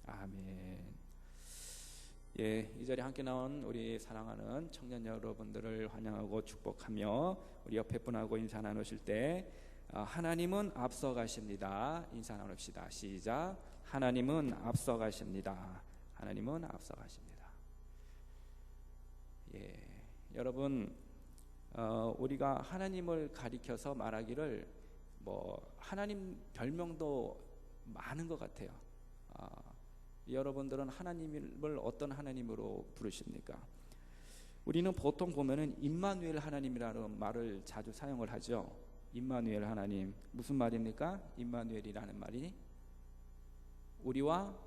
아멘. 예, 이 자리에 함께 나온 우리 사랑하는 청년 여러분들을 환영하고 축복하며 우리 옆에 분하고 인사 나누실 때 하나님은 앞서가십니다. 인사 나눕시다. 시작. 하나님은 앞서가십니다. 하나님은 앞서가십니다. 예, 여러분, 우리가 하나님을 가리켜서 말하기를 하나님 별명도 많은 것 같아요. 여러분들은 하나님을 어떤 하나님으로 부르십니까? 우리는 보통 보면은 임마누엘 하나님이라는 말을 자주 사용을 하죠. 임마누엘 하나님, 무슨 말입니까? 임마누엘이라는 말이 우리와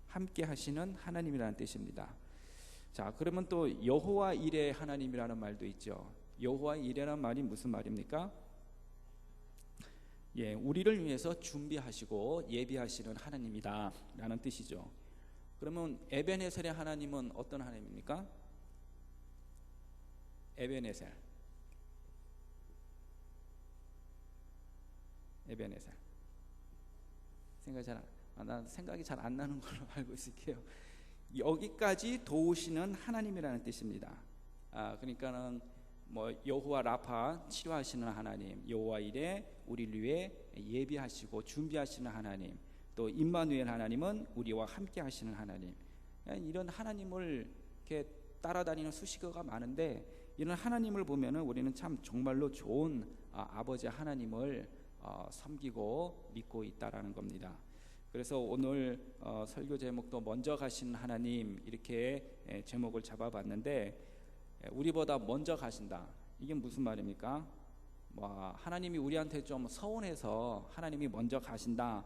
함께 하시는 하나님이라는 뜻입니다. 자, 그러면 또 여호와 이레 하나님이라는 말도 있죠. 여호와 이레라는 말이 무슨 말입니까? 예, 우리를 위해서 준비하시고 예비하시는 하나님이다 라는 뜻이죠. 그러면 에벤에셀의 하나님은 어떤 하나님입니까? 에벤에셀 생각이 잘 안 나는 걸로 알고 있을게요. 여기까지 도우시는 하나님이라는 뜻입니다. 그러니까는 여호와 라파 치료하시는 하나님, 여호와 이레 우리를 위해 예비하시고 준비하시는 하나님, 또 임마누엘 하나님은 우리와 함께 하시는 하나님. 이런 하나님을 이렇게 따라다니는 수식어가 많은데, 이런 하나님을 보면은 우리는 참 정말로 좋은 아버지 하나님을 섬기고 믿고 있다라는 겁니다. 그래서 오늘 설교 제목도 먼저 가시는 하나님, 이렇게 제목을 잡아봤는데, 우리보다 먼저 가신다, 이게 무슨 말입니까? 하나님이 우리한테 좀 서운해서 하나님이 먼저 가신다,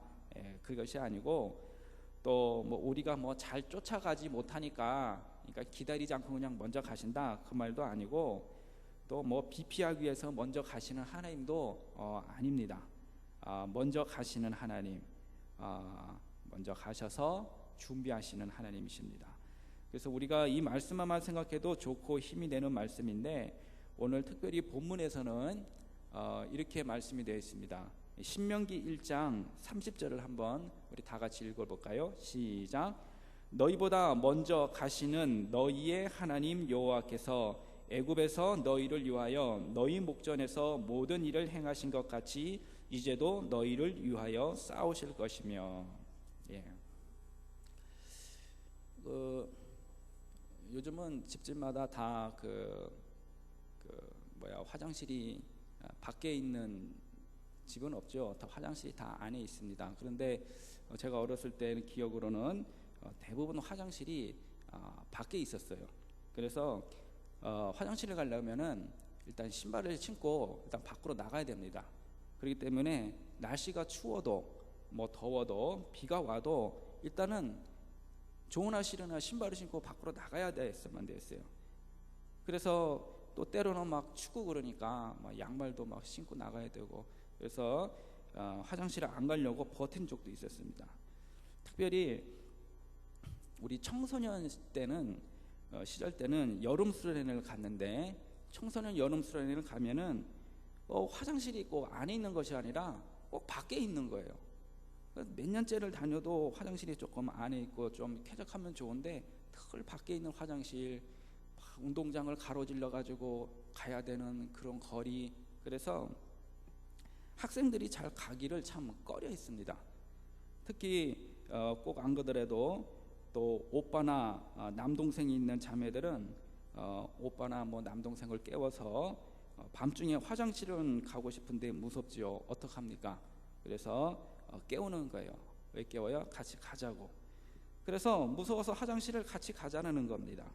그것이 아니고, 또 우리가 잘 쫓아가지 못하니까, 그러니까 기다리지 않고 그냥 먼저 가신다, 그 말도 아니고, 또 비피하기 위해서 먼저 가시는 하나님도 아닙니다. 먼저 가시는 하나님, 먼저 가셔서 준비하시는 하나님이십니다. 그래서 우리가 이 말씀만 생각해도 좋고 힘이 되는 말씀인데, 오늘 특별히 본문에서는 이렇게 말씀이 되어 있습니다. 신명기 1장 30절을 한번 우리 다 같이 읽어볼까요? 시작. 너희보다 먼저 가시는 너희의 하나님 여호와께서 애굽에서 너희를 위하여 너희 목전에서 모든 일을 행하신 것 같이 이제도 너희를 위하여 싸우실 것이며. 예. 요즘은 집집마다 다 화장실이 밖에 있는 집은 없죠. 다 화장실이 다 안에 있습니다. 그런데 제가 어렸을 때는 기억으로는 대부분 화장실이 밖에 있었어요. 그래서 화장실을 가려면은 일단 신발을 신고 일단 밖으로 나가야 됩니다. 그렇기 때문에 날씨가 추워도 더워도 비가 와도 일단은 좋으나 싫으나 신발을 신고 밖으로 나가야 됐으면 됐어요. 그래서 또 때로는 춥고 그러니까 양말도 신고 나가야 되고, 그래서 화장실을 안 가려고 버틴 적도 있었습니다. 특별히 우리 청소년 때는 시절 때는 여름 수련회를 갔는데, 청소년 여름 수련회를 가면은 화장실이 꼭 안에 있는 것이 아니라 꼭 밖에 있는 거예요. 몇 년째를 다녀도 화장실이 조금 안에 있고 좀 쾌적하면 좋은데, 늘 밖에 있는 화장실, 운동장을 가로질러 가지고 가야 되는 그런 거리, 그래서 학생들이 잘 가기를 참 꺼려 했습니다. 특히 꼭 안 가더라도 또 오빠나 남동생이 있는 자매들은 오빠나 남동생을 깨워서 밤중에 화장실은 가고 싶은데 무섭지요. 어떡합니까? 그래서 깨우는 거예요. 왜 깨워요? 같이 가자고. 그래서 무서워서 화장실을 같이 가자는 겁니다.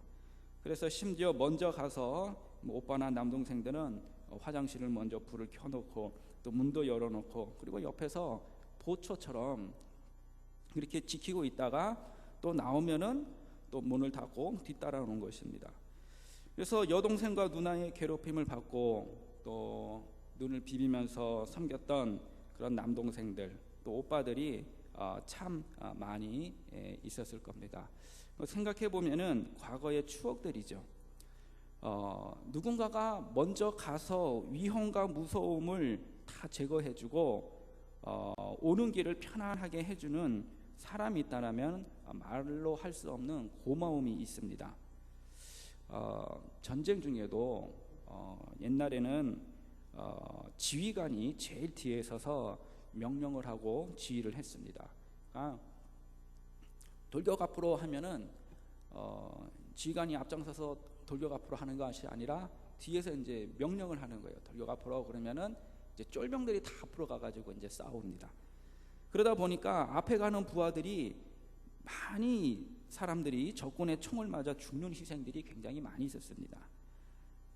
그래서 심지어 먼저 가서 오빠나 남동생들은 화장실을 먼저 불을 켜놓고 또 문도 열어놓고, 그리고 옆에서 보초처럼 이렇게 지키고 있다가 또 나오면은 또 문을 닫고 뒤따라오는 것입니다. 그래서 여동생과 누나의 괴롭힘을 받고 또 눈을 비비면서 섬겼던 그런 남동생들, 또 오빠들이 참 많이 있었을 겁니다. 생각해 보면은 과거의 추억들이죠. 누군가가 먼저 가서 위험과 무서움을 다 제거해주고 오는 길을 편안하게 해주는 사람이 있다라면 말로 할 수 없는 고마움이 있습니다. 전쟁 중에도 옛날에는 지휘관이 제일 뒤에 서서 명령을 하고 지휘를 했습니다. 돌격 앞으로 하면은 지휘관이 앞장서서 돌격 앞으로 하는 것이 아니라 뒤에서 이제 명령을 하는 거예요. 돌격 앞으로. 그러면은 이제 쫄병들이 다 앞으로 가가지고 이제 싸웁니다. 그러다 보니까 앞에 가는 부하들이 많이 사람들이 적군의 총을 맞아 죽는 희생들이 굉장히 많이 있었습니다.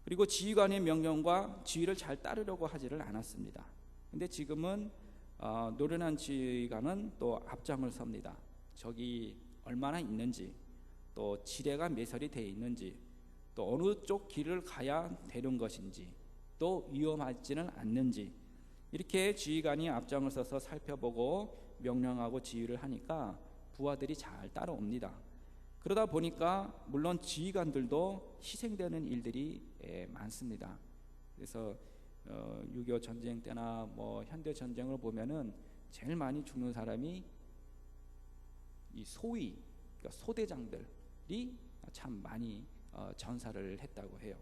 그리고 지휘관의 명령과 지휘를 잘 따르려고 하지를 않았습니다. 근데 지금은 노련한 지휘관은 또 앞장을 섭니다. 적이 얼마나 있는지, 또 지뢰가 매설이 되어 있는지, 또 어느 쪽 길을 가야 되는 것인지, 또 위험하지는 않는지, 이렇게 지휘관이 앞장을 서서 살펴보고 명령하고 지휘를 하니까 부하들이 잘 따라옵니다. 그러다 보니까 물론 지휘관들도 희생되는 일들이 많습니다. 그래서 6.25 전쟁 때나 뭐 현대 전쟁을 보면은 제일 많이 죽는 사람이 이 소위, 그러니까 소대장들이 참 많이 전사를 했다고 해요.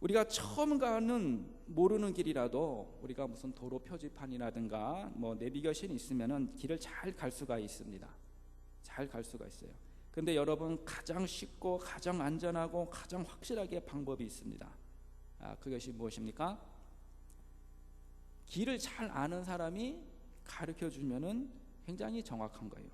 우리가 처음 가는 모르는 길이라도 우리가 무슨 도로 표지판이라든가 뭐 내비게이션이 있으면은 길을 잘 갈 수가 있습니다. 잘 갈 수가 있어요. 근데 여러분, 가장 쉽고 가장 안전하고 가장 확실하게 방법이 있습니다. 그것이 무엇입니까? 길을 잘 아는 사람이 가르쳐 주면은 굉장히 정확한 거예요.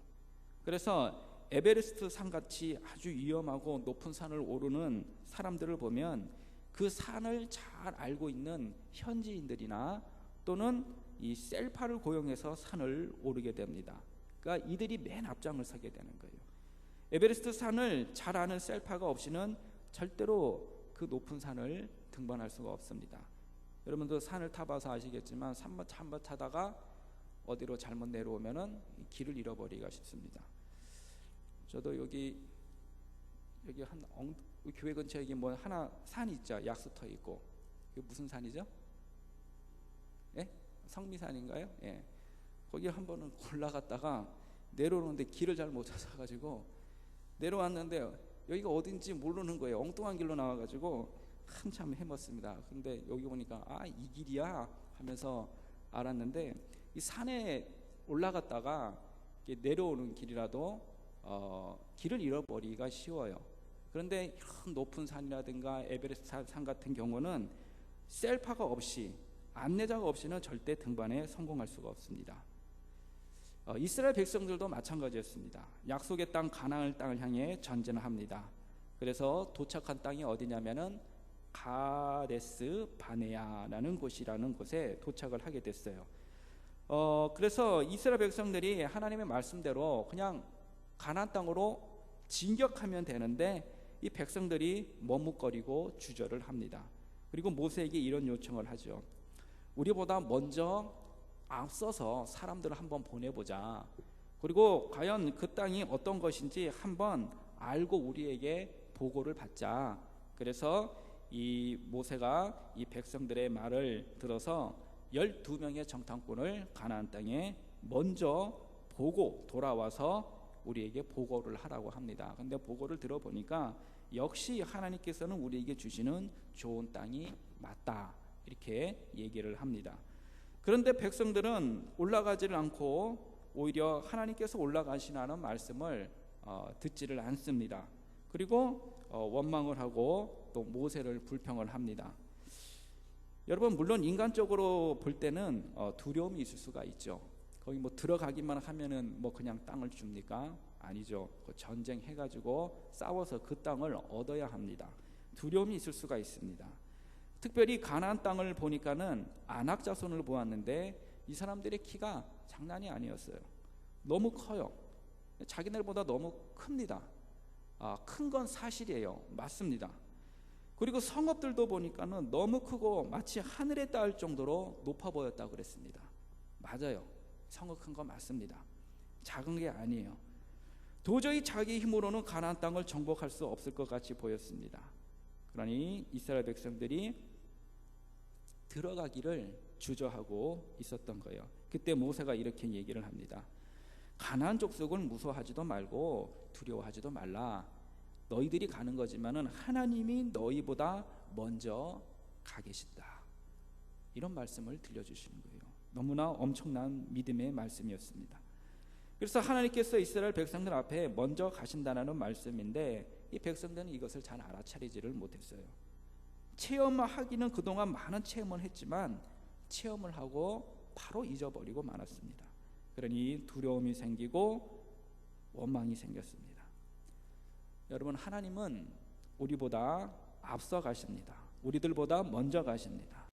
그래서 에베레스트 산같이 아주 위험하고 높은 산을 오르는 사람들을 보면 그 산을 잘 알고 있는 현지인들이나 또는 이 셀파를 고용해서 산을 오르게 됩니다. 그러니까 이들이 맨 앞장을 서게 되는 거예요. 에베레스트 산을 잘 아는 셀파가 없이는 절대로 그 높은 산을 등반할 수가 없습니다. 여러분도 산을 타봐서 아시겠지만 한번 타다가 어디로 잘못 내려오면은 길을 잃어버리기가 쉽습니다. 저도 여기 한 교회 근처에 여기 뭐 하나 산이 있죠. 약수터 있고. 그게 무슨 산이죠? 예? 성미산인가요? 예. 거기 한 번은 올라갔다가 내려오는데 길을 잘 못 찾아가지고 내려왔는데 여기가 어딘지 모르는 거예요. 엉뚱한 길로 나와가지고 한참 헤맸습니다. 근데 여기 보니까 이 길이야 하면서 알았는데, 이 산에 올라갔다가 내려오는 길이라도 길을 잃어버리기가 쉬워요. 그런데 이런 높은 산이라든가 에베레스트 산 같은 경우는 셀파가 없이, 안내자가 없이는 절대 등반에 성공할 수가 없습니다. 이스라엘 백성들도 마찬가지였습니다. 약속의 땅 가나안 땅을 향해 전진을 합니다. 그래서 도착한 땅이 어디냐면은 가데스 바네아라는 곳이라는 곳에 도착을 하게 됐어요. 그래서 이스라엘 백성들이 하나님의 말씀대로 그냥 가나안 땅으로 진격하면 되는데 이 백성들이 머뭇거리고 주저를 합니다. 그리고 모세에게 이런 요청을 하죠. 우리보다 먼저 앞서서 사람들을 한번 보내보자. 그리고 과연 그 땅이 어떤 것인지 한번 알고 우리에게 보고를 받자. 그래서 이 모세가 이 백성들의 말을 들어서 12명의 정탐꾼을 가나안 땅에 먼저 보고 돌아와서 우리에게 보고를 하라고 합니다. 근데 보고를 들어보니까 역시 하나님께서는 우리에게 주시는 좋은 땅이 맞다, 이렇게 얘기를 합니다. 그런데 백성들은 올라가지를 않고 오히려 하나님께서 올라가시라는 말씀을 듣지를 않습니다. 그리고 원망을 하고 또 모세를 불평을 합니다. 여러분, 물론 인간적으로 볼 때는 두려움이 있을 수가 있죠. 거기 뭐 들어가기만 하면은 뭐 그냥 땅을 줍니까? 아니죠. 전쟁해가지고 싸워서 그 땅을 얻어야 합니다. 두려움이 있을 수가 있습니다. 특별히 가나안 땅을 보니까는 아낙 자손을 보았는데 이 사람들의 키가 장난이 아니었어요. 너무 커요. 자기네보다 너무 큽니다. 큰 건 사실이에요. 맞습니다. 그리고 성읍들도 보니까는 너무 크고 마치 하늘에 닿을 정도로 높아 보였다고 그랬습니다. 맞아요. 성읍 큰 거 맞습니다. 작은 게 아니에요. 도저히 자기 힘으로는 가나안 땅을 정복할 수 없을 것 같이 보였습니다. 그러니 이스라엘 백성들이 들어가기를 주저하고 있었던 거예요. 그때 모세가 이렇게 얘기를 합니다. 가나안 족속을 무서워하지도 말고 두려워하지도 말라. 너희들이 가는 거지만은 하나님이 너희보다 먼저 가 계신다. 이런 말씀을 들려주시는 거예요. 너무나 엄청난 믿음의 말씀이었습니다. 그래서 하나님께서 이스라엘 백성들 앞에 먼저 가신다는 말씀인데 이 백성들은 이것을 잘 알아차리지를 못했어요. 체험하기는 그동안 많은 체험을 했지만 체험을 하고 바로 잊어버리고 말았습니다. 그러니 두려움이 생기고 원망이 생겼습니다. 여러분, 하나님은 우리보다 앞서 가십니다. 우리들보다 먼저 가십니다.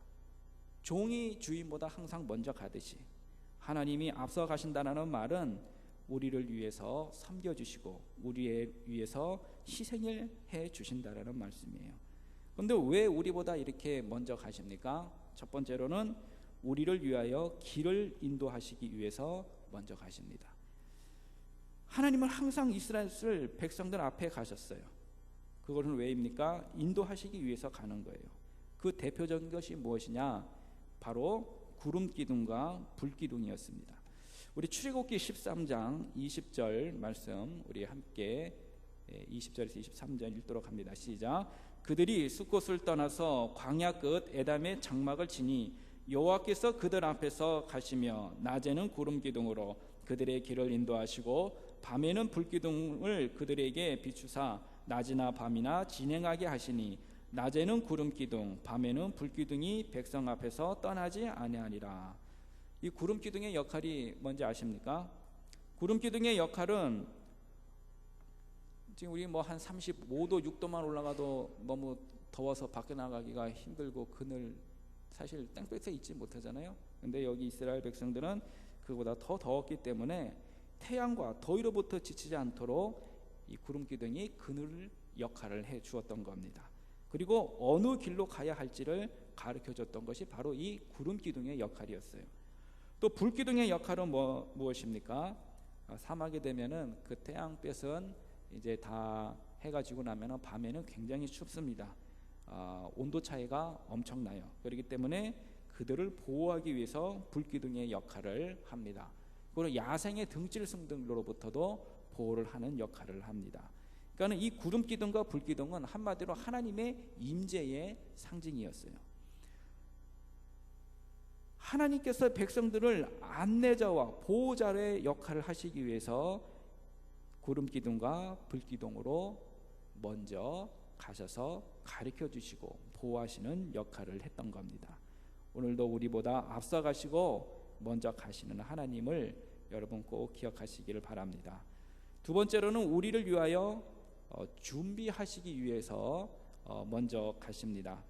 종이 주인보다 항상 먼저 가듯이 하나님이 앞서 가신다는 말은 우리를 위해서 섬겨주시고 우리를 위해서 희생을 해주신다는 말씀이에요. 그런데 왜 우리보다 이렇게 먼저 가십니까? 첫 번째로는 우리를 위하여 길을 인도하시기 위해서 먼저 가십니다. 하나님은 항상 이스라엘 백성들 앞에 가셨어요. 그것은 왜입니까? 인도하시기 위해서 가는 거예요. 그 대표적인 것이 무엇이냐? 바로 구름 기둥과 불 기둥이었습니다. 우리 출애굽기 13장 20절 말씀 우리 함께 20절에서 23절 읽도록 합니다. 시작. 그들이 숫곳을 떠나서 광야 끝 에담의 장막을 치니 여호와께서 그들 앞에서 가시며 낮에는 구름 기둥으로 그들의 길을 인도하시고 밤에는 불 기둥을 그들에게 비추사 낮이나 밤이나 진행하게 하시니 낮에는 구름 기둥 밤에는 불 기둥이 백성 앞에서 떠나지 아니하니라. 이 구름 기둥의 역할이 뭔지 아십니까? 구름 기둥의 역할은 지금 우리 한 35도 6도만 올라가도 너무 더워서 밖에 나가기가 힘들고 그늘 사실 땡볕에 있지 못하잖아요. 근데 여기 이스라엘 백성들은 그보다 더 더웠기 때문에 태양과 더위로부터 지치지 않도록 이 구름 기둥이 그늘 역할을 해 주었던 겁니다. 그리고 어느 길로 가야 할지를 가르쳐 줬던 것이 바로 이 구름 기둥의 역할이었어요. 또 불 기둥의 역할은 무엇입니까? 사막이 되면은 그 태양볕은 이제 다 해가 지고 나면은 밤에는 굉장히 춥습니다. 온도 차이가 엄청나요. 그렇기 때문에 그들을 보호하기 위해서 불기둥의 역할을 합니다. 그리고 야생의 등질승들로부터도 보호를 하는 역할을 합니다. 그러니까 이 구름기둥과 불기둥은 한마디로 하나님의 임재의 상징이었어요. 하나님께서 백성들을 안내자와 보호자의 역할을 하시기 위해서 구름기둥과 불기둥으로 먼저 가셔서 가르쳐 주시고 보호하시는 역할을 했던 겁니다. 오늘도 우리보다 앞서 가시고 먼저 가시는 하나님을 여러분 꼭 기억하시기를 바랍니다. 두 번째로는 우리를 위하여 준비하시기 위해서 먼저 가십니다.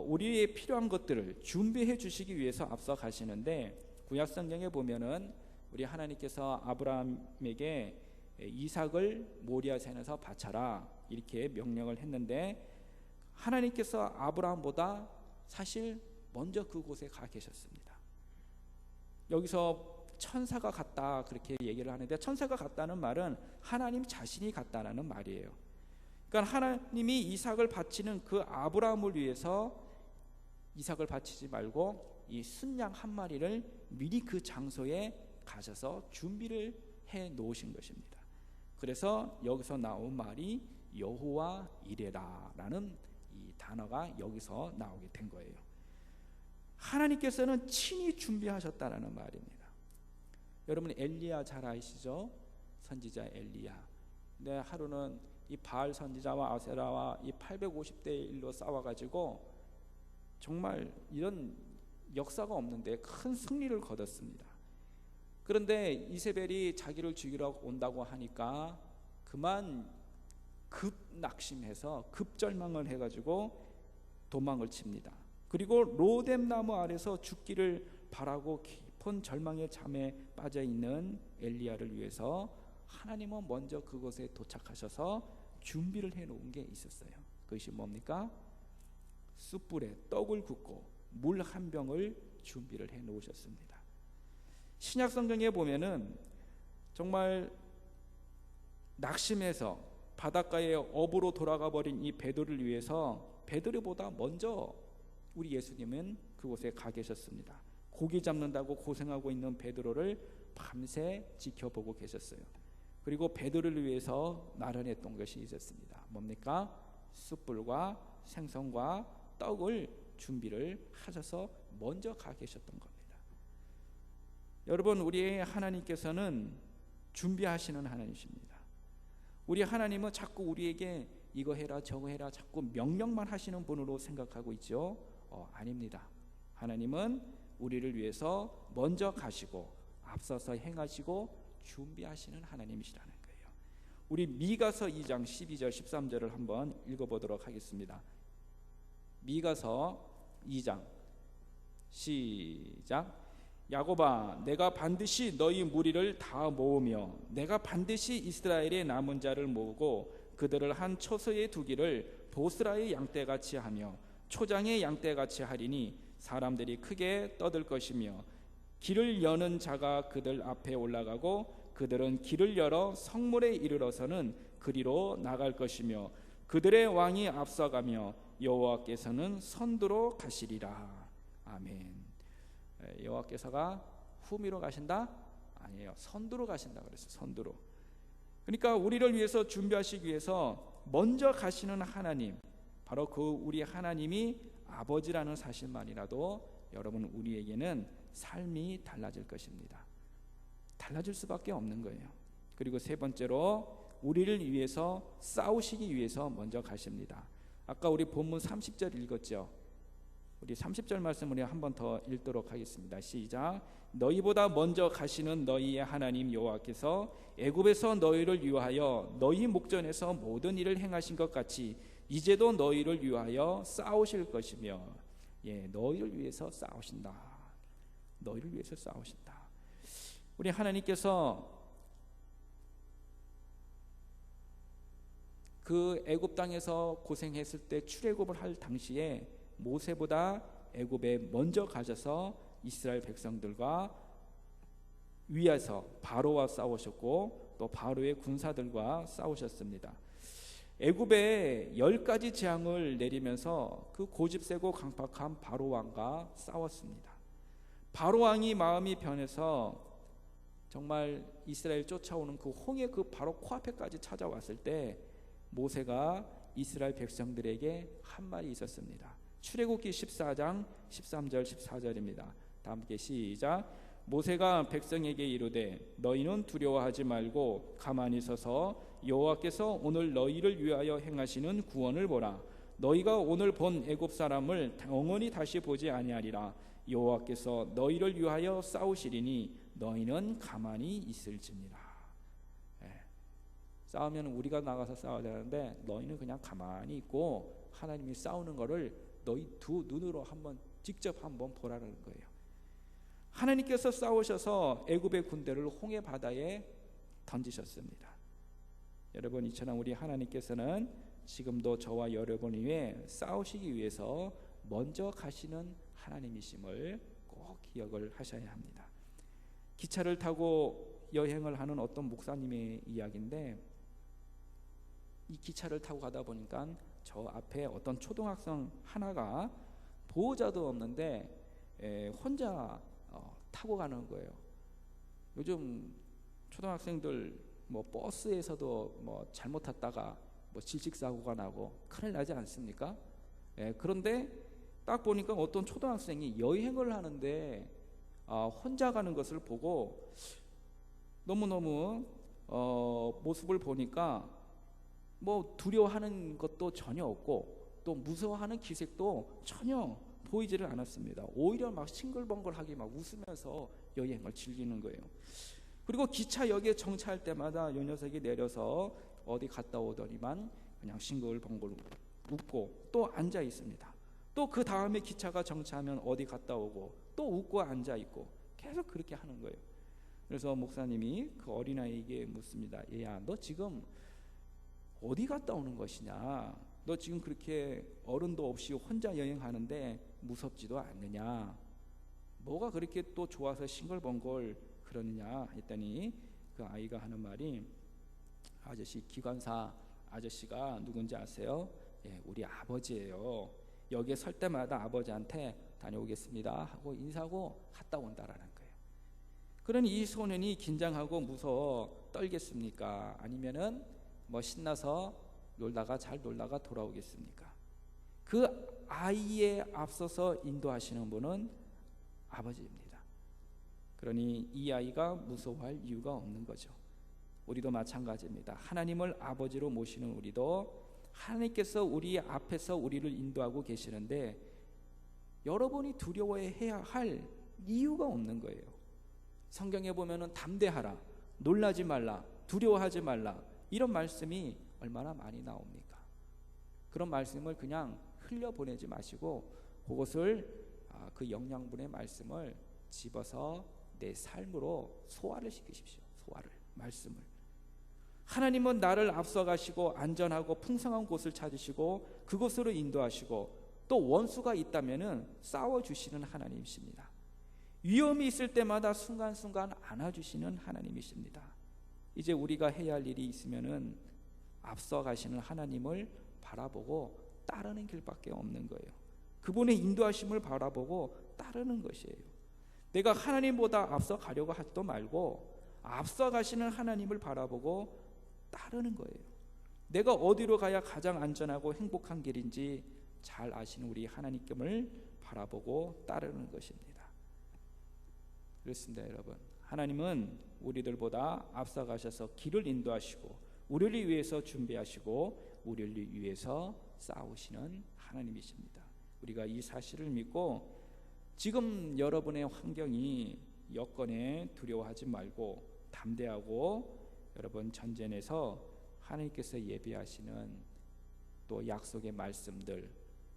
우리의 필요한 것들을 준비해 주시기 위해서 앞서 가시는데 구약 성경에 보면은 우리 하나님께서 아브라함에게 이삭을 모리아 산에서 바쳐라 이렇게 명령을 했는데 하나님께서 아브라함보다 사실 먼저 그곳에 가 계셨습니다. 여기서 천사가 갔다 그렇게 얘기를 하는데 천사가 갔다는 말은 하나님 자신이 갔다라는 말이에요. 그러니까 하나님이 이삭을 바치는 그 아브라함을 위해서 이삭을 바치지 말고 이 순양 한 마리를 미리 그 장소에 가셔서 준비를 해 놓으신 것입니다. 그래서 여기서 나온 말이 여호와 이레라라는 이 단어가 여기서 나오게 된 거예요. 하나님께서는 친히 준비하셨다라는 말입니다. 여러분 엘리야 잘 아시죠? 선지자 엘리야. 근데 하루는 이 바알 선지자와 아세라와 이 850대 1로 싸워가지고 정말 이런 역사가 없는데 큰 승리를 거뒀습니다. 그런데 이세벨이 자기를 죽이러 온다고 하니까 그만 급낙심해서 급절망을 해가지고 도망을 칩니다. 그리고 로뎀나무 아래서 죽기를 바라고 깊은 절망의 잠에 빠져있는 엘리야를 위해서 하나님은 먼저 그곳에 도착하셔서 준비를 해놓은 게 있었어요. 그것이 뭡니까? 숯불에 떡을 굽고 물 한 병을 준비를 해놓으셨습니다. 신약 성경에 보면은 정말 낙심해서 바닷가에 어부로 돌아가 버린 이 베드로를 위해서 베드로보다 먼저 우리 예수님은 그곳에 가 계셨습니다. 고기 잡는다고 고생하고 있는 베드로를 밤새 지켜보고 계셨어요. 그리고 베드로를 위해서 마련했던 것이 있었습니다. 뭡니까? 숯불과 생선과 떡을 준비를 하셔서 먼저 가 계셨던 겁니다. 여러분, 우리의 하나님께서는 준비하시는 하나님이십니다. 우리 하나님은 자꾸 우리에게 이거 해라 저거 해라 자꾸 명령만 하시는 분으로 생각하고 있죠. 아닙니다. 하나님은 우리를 위해서 먼저 가시고 앞서서 행하시고 준비하시는 하나님이시라는 거예요. 우리 미가서 2장 12절 13절을 한번 읽어보도록 하겠습니다. 미가서 2장 시작. 야곱아, 내가 반드시 너희 무리를 다 모으며 내가 반드시 이스라엘의 남은 자를 모으고 그들을 한 처소에 두기를 보스라의 양떼같이 하며 초장의 양떼같이 하리니 사람들이 크게 떠들 것이며 길을 여는 자가 그들 앞에 올라가고 그들은 길을 열어 성문에 이르러서는 그리로 나갈 것이며 그들의 왕이 앞서가며 여호와께서는 선두로 가시리라. 아멘. 여호와께서가 후미로 가신다? 아니에요. 선두로 가신다 그랬어요. 선두로. 그러니까 우리를 위해서 준비하시기 위해서 먼저 가시는 하나님, 바로 그 우리 하나님이 아버지라는 사실만이라도 여러분 우리에게는 삶이 달라질 것입니다. 달라질 수밖에 없는 거예요. 그리고 세 번째로 우리를 위해서 싸우시기 위해서 먼저 가십니다. 아까 우리 본문 30절 읽었죠. 우리 30절 말씀을 한 번 더 읽도록 하겠습니다. 시작. 너희보다 먼저 가시는 너희의 하나님 여호와께서 애굽에서 너희를 위하여 너희 목전에서 모든 일을 행하신 것 같이 이제도 너희를 위하여 싸우실 것이며, 너희를 위해서 싸우신다. 너희를 위해서 싸우신다. 우리 하나님께서 그 애굽 땅에서 고생했을 때 출애굽을 할 당시에 모세보다 애굽에 먼저 가셔서 이스라엘 백성들과 위에서 바로와 싸우셨고 또 바로의 군사들과 싸우셨습니다. 애굽에 10가지 재앙을 내리면서 그 고집세고 강팍한 바로 왕과 싸웠습니다. 바로 왕이 마음이 변해서 정말 이스라엘 쫓아오는 그 홍해 그 바로 코앞에까지 찾아왔을 때 모세가 이스라엘 백성들에게 한 말이 있었습니다. 출애굽기 14장 13절 14절입니다. 다 함께 시작. 모세가 백성에게 이르되 너희는 두려워하지 말고 가만히 서서 여호와께서 오늘 너희를 위하여 행하시는 구원을 보라. 너희가 오늘 본 애굽 사람을 영원히 다시 보지 아니하리라. 여호와께서 너희를 위하여 싸우시리니 너희는 가만히 있을지니라. 싸우면 우리가 나가서 싸워야 되는데 너희는 그냥 가만히 있고 하나님이 싸우는 거를 너희 두 눈으로 한번 직접 한번 보라는 거예요. 하나님께서 싸우셔서 애굽의 군대를 홍해 바다에 던지셨습니다. 여러분, 이처럼 우리 하나님께서는 지금도 저와 여러분 위해 싸우시기 위해서 먼저 가시는 하나님이심을 꼭 기억을 하셔야 합니다. 기차를 타고 여행을 하는 어떤 목사님의 이야기인데, 이 기차를 타고 가다 보니까 저 앞에 어떤 초등학생 하나가 보호자도 없는데 혼자 타고 가는 거예요. 요즘 초등학생들 뭐 버스에서도 뭐 잘못 탔다가 뭐 질식사고가 나고 큰일 나지 않습니까? 그런데 딱 보니까 어떤 초등학생이 여행을 하는데 혼자 가는 것을 보고 너무너무 모습을 보니까 뭐 두려워하는 것도 전혀 없고 또 무서워하는 기색도 전혀 보이지를 않았습니다. 오히려 막 싱글벙글하게 막 웃으면서 여행을 즐기는 거예요. 그리고 기차역에 정차할 때마다 이 녀석이 내려서 어디 갔다 오더니만 그냥 싱글벙글 웃고 또 앉아 있습니다. 또 그 다음에 기차가 정차하면 어디 갔다 오고 또 웃고 앉아 있고 계속 그렇게 하는 거예요. 그래서 목사님이 그 어린아이에게 묻습니다. 얘야, 너 지금 어디 갔다 오는 것이냐? 너 지금 그렇게 어른도 없이 혼자 여행하는데 무섭지도 않느냐? 뭐가 그렇게 또 좋아서 싱글벙글 그러느냐 했더니 그 아이가 하는 말이, 아저씨, 기관사 아저씨가 누군지 아세요? 우리 아버지예요. 여기에 설 때마다 아버지한테 다녀오겠습니다 하고 인사하고 갔다 온다라는 거예요. 그러니 이 소년이 긴장하고 무서워 떨겠습니까? 아니면은 뭐 신나서 잘 놀다가 돌아오겠습니까? 그 아이에 앞서서 인도하시는 분은 아버지입니다. 그러니 이 아이가 무서워할 이유가 없는 거죠. 우리도 마찬가지입니다. 하나님을 아버지로 모시는 우리도 하나님께서 우리 앞에서 우리를 인도하고 계시는데 여러분이 두려워해야 할 이유가 없는 거예요. 성경에 보면은 담대하라, 놀라지 말라, 두려워하지 말라, 이런 말씀이 얼마나 많이 나옵니까? 그런 말씀을 그냥 흘려보내지 마시고 그것을 그 영양분의 말씀을 집어서 내 삶으로 소화를 시키십시오. 말씀을. 하나님은 나를 앞서가시고 안전하고 풍성한 곳을 찾으시고 그곳으로 인도하시고 또 원수가 있다면은 싸워주시는 하나님이십니다. 위험이 있을 때마다 순간순간 안아주시는 하나님이십니다. 이제 우리가 해야 할 일이 있으면은 앞서가시는 하나님을 바라보고 따르는 길밖에 없는 거예요. 그분의 인도하심을 바라보고 따르는 것이에요. 내가 하나님보다 앞서 가려고 하지도 말고 앞서가시는 하나님을 바라보고 따르는 거예요. 내가 어디로 가야 가장 안전하고 행복한 길인지 잘 아시는 우리 하나님께를 바라보고 따르는 것입니다. 그렇습니다, 여러분. 하나님은 우리들보다 앞서가셔서 길을 인도하시고 우리를 위해서 준비하시고 우리를 위해서 싸우시는 하나님이십니다. 우리가 이 사실을 믿고 지금 여러분의 환경이 여건에 두려워하지 말고 담대하고 여러분 전쟁에서 하나님께서 예비하시는 또 약속의 말씀들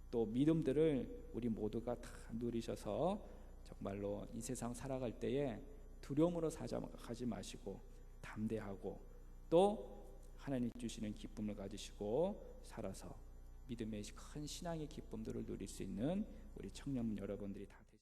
또 믿음들을 우리 모두가 다 누리셔서 정말로 이 세상 살아갈 때에 두려움으로 가지 마시고 담대하고 또 하나님 주시는 기쁨을 가지시고 살아서 믿음의 큰 신앙의 기쁨들을 누릴 수 있는 우리 청년 여러분들이 다